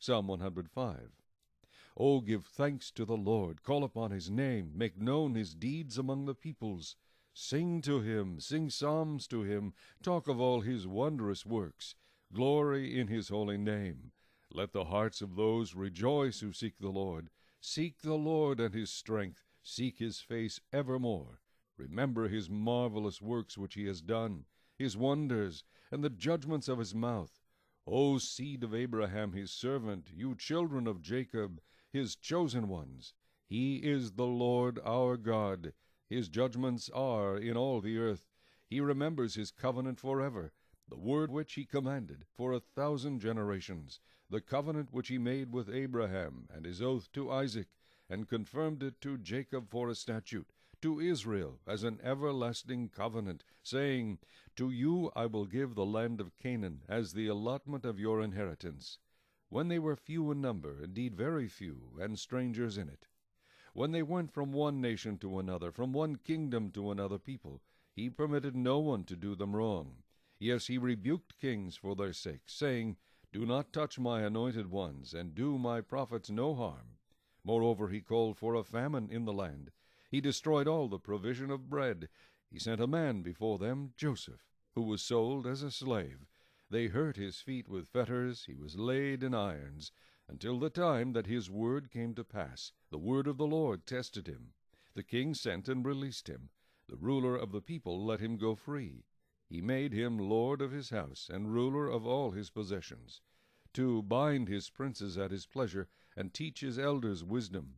Psalm 105. O give thanks to the Lord, call upon his name, make known his deeds among the peoples. Sing to him, sing psalms to him, talk of all his wondrous works. Glory in his holy name. Let the hearts of those rejoice who seek the Lord. Seek the Lord and his strength, seek his face evermore. Remember his marvelous works which he has done, his wonders, and the judgments of his mouth. O seed of Abraham his servant, you children of Jacob, his chosen ones. He is the Lord our God. His judgments are in all the earth. He remembers his covenant forever, the word which he commanded for 1,000 generations, the covenant which he made with Abraham, and his oath to Isaac, and confirmed it to Jacob for a statute, to Israel as an everlasting covenant, saying, To you I will give the land of Canaan as the allotment of your inheritance. When they were few in number, indeed very few, and strangers in it. When they went from one nation to another, from one kingdom to another people, he permitted no one to do them wrong. Yes, he rebuked kings for their sake, saying, Do not touch my anointed ones, and do my prophets no harm. Moreover, he called for a famine in the land. He destroyed all the provision of bread. He sent a man before them, Joseph, who was sold as a slave. They hurt his feet with fetters, he was laid in irons, until the time that his word came to pass. The word of the Lord tested him. The king sent and released him. The ruler of the people let him go free. He made him lord of his house, and ruler of all his possessions, to bind his princes at his pleasure, and teach his elders wisdom.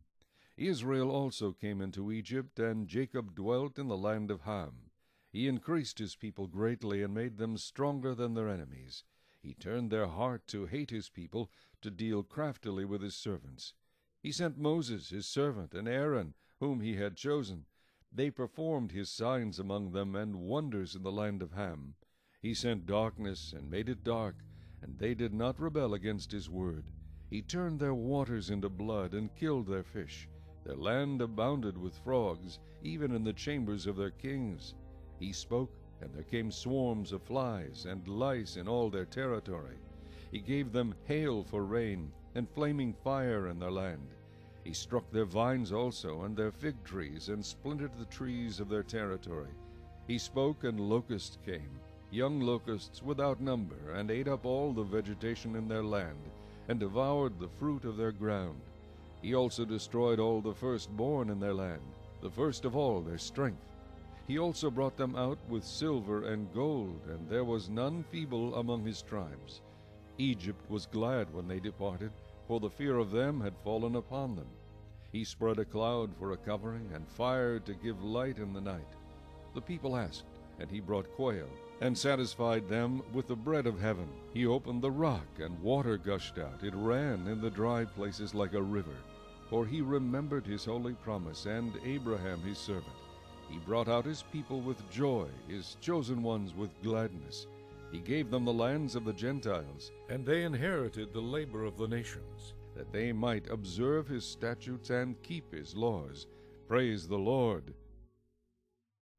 Israel also came into Egypt, and Jacob dwelt in the land of Ham. He increased his people greatly, and made them stronger than their enemies. He turned their heart to hate his people, to deal craftily with his servants. He sent Moses, his servant, and Aaron, whom he had chosen. They performed his signs among them, and wonders in the land of Ham. He sent darkness, and made it dark, and they did not rebel against his word. He turned their waters into blood, and killed their fish. Their land abounded with frogs, even in the chambers of their kings. He spoke, and there came swarms of flies, and lice in all their territory. He gave them hail for rain, and flaming fire in their land. He struck their vines also, and their fig trees, and splintered the trees of their territory. He spoke, and locusts came, young locusts without number, and ate up all the vegetation in their land, and devoured the fruit of their ground. He also destroyed all the firstborn in their land, the first of all their strength. He also brought them out with silver and gold, and there was none feeble among his tribes. Egypt was glad when they departed, for the fear of them had fallen upon them. He spread a cloud for a covering, and fire to give light in the night. The people asked, and he brought quail, and satisfied them with the bread of heaven. He opened the rock, and water gushed out. It ran in the dry places like a river. For he remembered his holy promise, and Abraham his servant. He brought out his people with joy, his chosen ones with gladness. He gave them the lands of the Gentiles, and they inherited the labor of the nations, that they might observe his statutes and keep his laws. Praise the Lord.